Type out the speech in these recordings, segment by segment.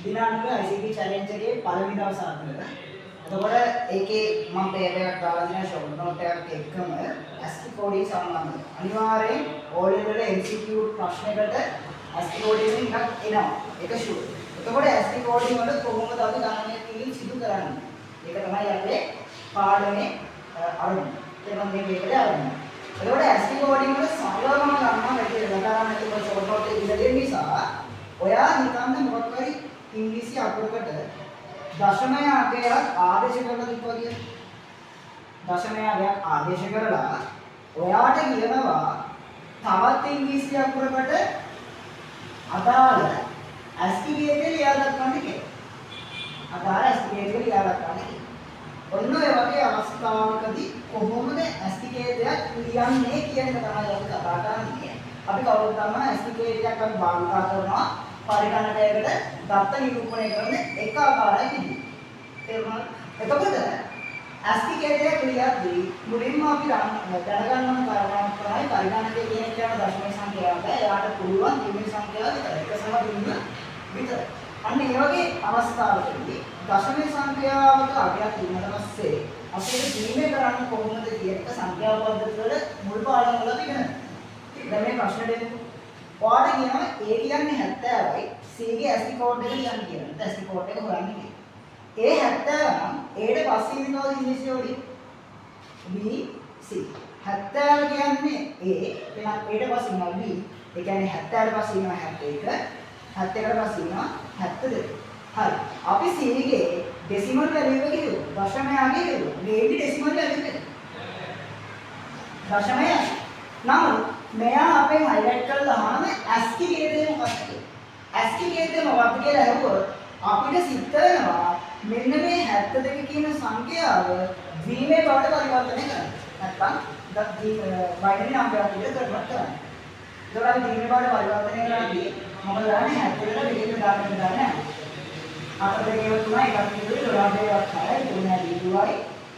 දිනානුක ICT challenge එකේ පළවෙනි දවස් අතර. එතකොට ඒකේ මම පේපර් එකක් දාලා තියෙනවා ෂොට් නෝට් එකක් එක්කම ASCII coding සම්බන්ධව. අනිවාර්යෙන් O level MCQ ප්‍රශ්නයකට ASCII coding එකක් එනවා. ඒක ෂුවර්. එතකොට ASCII coding වල කොහොමද අපි ගණනය කිරීම සිදු කරන්නේ? ඒක තමයි අපේ පාඩමේ අරමුණ. ඒක මම මේ මේකේ අරමුණ. එතකොට ASCII coding වල සරලවම ගන්නවා වැඩි ගණන් නැතිව ෂොට් නෝට් එක ඉඳලා දෙන නිසා ඔයා හිතන්න මොකක් හරි ඉංග්‍රීසි අකුරකට දශමය අගයක් ආදේශ කරලා තිබ්බා කියලා. දශමය අගයක් ආදේශ කරලා ඔයාට කියනවා තවත් ඉංග්‍රීසි අකුරකට අදාළ ASCII ගේතේ ලියා දක්වන්න කියලා. අදාළ ASCII ගේතේ ලියා දක්වන්න කියලා. ඔන්න ඔය වගේ අවස්ථාවකදී කොහොමද ASCII ගේතයක් ලියන්නේ කියන එක තමයි අපි කතා කරන්නේ. අපි කවුරුත් දන්නවා ASCII ගේතයක් අපි භාවිත කරනවා පරිගණකයකට දත්ත නිරූපණය කරන එක ආකාරයක තිබුණා. තේරුණාද? එතකොට ASCII කේතයක් ලියද්දී මුලින්ම අපි දැනගන්න ඕන කාරණාවක් තමයි පරිගණකයේ කියන කියන දශම සංඛ්‍යාවක එයාට පුළුවන් දින සංඛ්‍යාව විතරයි. එක සම බිඳුව විතරයි. අන්න ඒ වගේ අවස්ථාවකදී දශම සංඛ්‍යාවක අගයක් දුන්නාට පස්සේ අපිට දිනේ කරන්න කොහොමද කියන එක සංඛ්‍යා පද්ධති වල මුල් පාඩම් වල ඉගෙන ගන්න. දැන් මේ ප්‍රශ්න දෙන්න ඔයාලට කියනවා A කියන්නේ 70යි C ගේ ASCII කෝඩ් එක ලියන්න කියනවා. ASCII කෝඩ් එක හොයන්න කියනවා. A 70 නම් A ට පස්සේ ඉන්නවද ඉංග්‍රීසි වලින්? B C 70 කියන්නේ A එහෙනම් A ට පස්සේ ඉන්නවා B. ඒ කියන්නේ 70ට පස්සේ ඉන්නවා 71 71ට පස්සේ ඉන්නවා 72. හරි. අපි C ගේ ඩෙසිමල් වැලියු එක කිව්වා. දශමය අගය කිව්වා. B ගේ ඩෙසිමල් වැලියු එක. දශමය. නමුත් මෙයා අපෙන් හයිලයිට් කරලා අහන්නේ ASCII ගේතේ මොකක්ද කියලා. ASCII ගේතේ මොකක්ද කියලා අහුවොත් අපිට සිද්ධ වෙනවා මෙන්න මේ 72 කියන සංඛ්‍යාව ද්විමේ බවට පරිවර්තනය කරන්න. නැත්නම් බයිනරි නම්බරයක් විදිහට කන්වර්ට් කරන්න. ඒතකොට අපි ද්විමේ බවට පරිවර්තනය කරද්දී මම දාන්නේ 72 දෙකෙන් දාන්න දාන්නේ. අපිට දෙකේව තුනයි එකක් විදිහට 12 දෙකක් 6යි තුනයි විදුවයි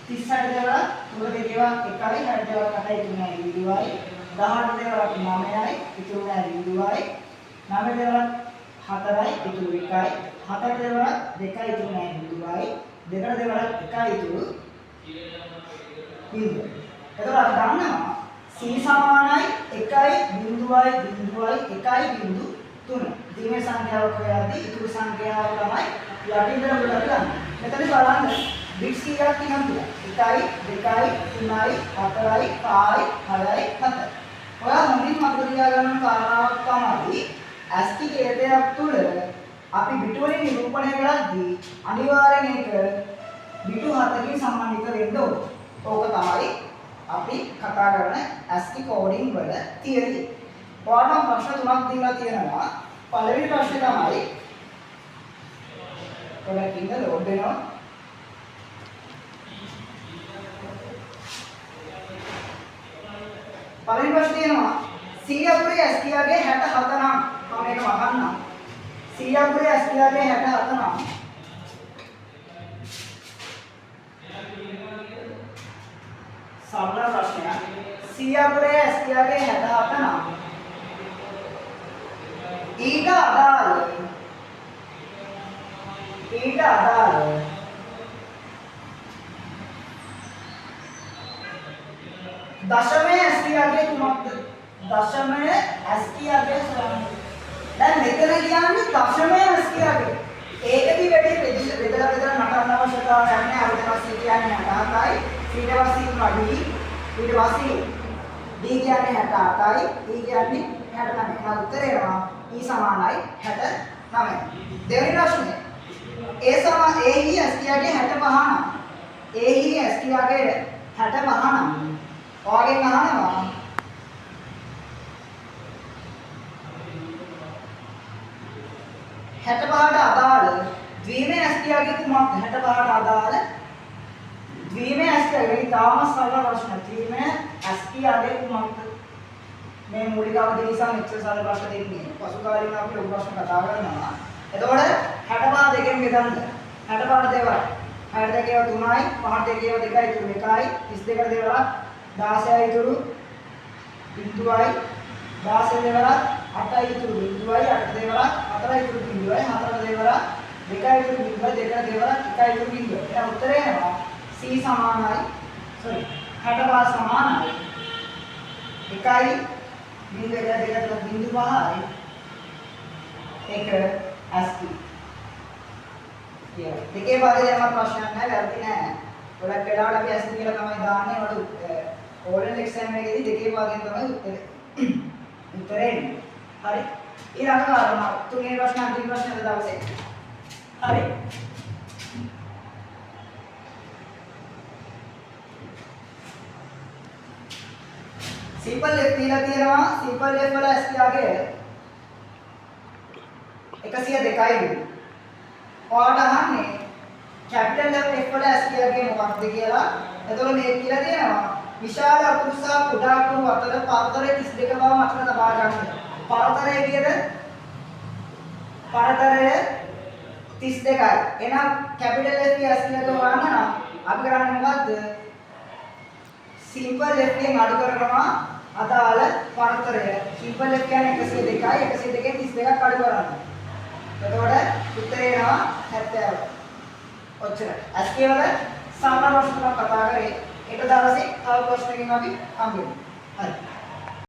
36 දෙකක් තුන දෙකේව 1යි 6 දෙකක් 8යි තුනයි විදුවයි 18 දෙවරක් 9යි ඉතුරු නැහැ විදුවයි 9 දෙවරක් 4යි ඉතුරු 1යි 7 දෙවරක් 2යි ඉතුරු නැහැ විදුවයි 2 දෙවරක් 1යි ඉතුරු බිඳුව. එතකොට අපි දන්නවා C සමානයි 1යි බිඳුවයි බිඳුවයි 1යි බිඳු 3. දිනේ සංඛ්‍යාවක් හොයද්දී ඉතුරු සංඛ්‍යාව තමයි යටින් ඉඳලා මුලට ගන්න. මෙතන බලන්න බිට්ස් කීයක් තියෙනවද? 1යි 2යි 3යි 4යි 5යි 6යි 7යි. ඔයා හොඳින් මතක තියාගන්න කාරණාවක් තමයි ASCII කේතයක් තුළ අපි බිටු වලින් නිරූපණය කරද්දී අනිවාර්යෙන් ඒක බිටු 7කින් සම්බන්ධිත වෙන්න ඕන. ඕක තමයි අපි කතා කරන ASCII coding වල තියරි. ඔයාලට ප්‍රශ්න තුනක් දීලා තියෙනවා. පළවෙනි ප්‍රශ්නේ තමයි ඔයාලා කින්ද ලෝඩ් වෙනවා. පළවෙනි ප්‍රශ්නේ එනවා C අකුරේ ASCII අගය 67 නම් මම මේක වහන්නම්. C අකුරේ ASCII අගය 67 නම් සරල ප්‍රශ්නයක්. C අකුරේ ASCII අගය 67 නම් ඊට අදාළ දශමය ASCII අගය කුමක්ද? දශමය ASCII අගය සොයන්න. දැන් මෙතන කියන්නේ දශමය ASCII අගය. ඒකදී වැඩි බෙදලා නටන්න අවශ්‍යතාවයක් නැහැ. අර පස්සේ කියන්නේ 67යි. ඊට පස්සේ ඉන්නවා D. ඊට පස්සේ D කියන්නේ 68යි. E කියන්නේ 69යි. මම උත්තරේ එනවා E සමානයි 69. දෙවෙනි ප්‍රශ්නේ. A හි ASCII අගය 65 නම් A හි ASCII අගය 65 නම් ඔයගෙන් අහනවා 65ට අදාළ ද්විමේ ASCII අගය කුමක්ද? 65ට අදාළ ද්විමේ ASCII අගය තාම සරල ප්‍රශ්න. ද්විමේ ASCII අගය කුමක්ද? මේ මූලික අවධි නිසා මෙච්චර සරල ප්‍රශ්න දෙන්නේ. පසු කාලීන අපි ලොකු ප්‍රශ්න කතා කරනවා. එතකොට 65 දෙකෙන් බෙදන්න. 65ට දෙවරක් 62ව 3යි 5ට දෙකේව 2යි ඉතුරු 1යි 32ට දෙවරක් 16යි ඉතුරු බිඳුවයි 16 දෙවරක් 8යි ඉතුරු බිඳුවයි 8 දෙවරක් 4යි ඉතුරු බිඳුවයි 4ට දෙවරක් 2.0 දෙක දෙවරක් 1.0. එහෙනම් උත්තරේ එනවා C සමානයි sorry 65 සමානයි 1.2 1 ASCII. කියලා. දෙකේ වාදේ යම ප්‍රශ්නයක් නැහැ, වැරදි නැහැ. ගොඩක් වෙලාවට අපි ASCII කියලා තමයි දාන්නේ. වල ඕරල් එක්සෑම් එකේදී දෙකේ වාදයෙන් තමයි උත්තරේ එන්නේ. හරි. ඊළඟ කාරණා තුන්වෙනි ප්‍රශ්න අන්තිම ප්‍රශ්නේ දවසේ. හරි. සිම්පල් F දීලා තියෙනවා. සිම්පල් F වල ASCII ආගේ 102යි. ඔයාලට අහන්නේ කැපිටල් F වල ASCII ආගේ මොකක්ද කියලා. එතකොට මේක කියලා තියෙනවා විශාල අකුරු සහ කුඩා අකුරු අතර පරතරය 32 බව මතක තබා ගන්න. පරතරය විදිහට පරතරය 32යි. එහෙනම් කැපිටල් F ASCII එක හොයන්න නම් අපි කරන්නේ මොකද්ද? සිම්පල් F එකෙන් අඩු කරනවා අදාළ පරතරය. සිම්පල් F කියන්නේ 102යි. 102 න් 32ක් අඩු කරනවා. එතකොට උත්තරේ එනවා 70. ඔච්චරයි. ASCII වල සාමාන්‍ය ප්‍රශ්න කතා කරේ. ඊට දවසේ තව ප්‍රශ්නකින් අපි හම්බෙමු. හරි.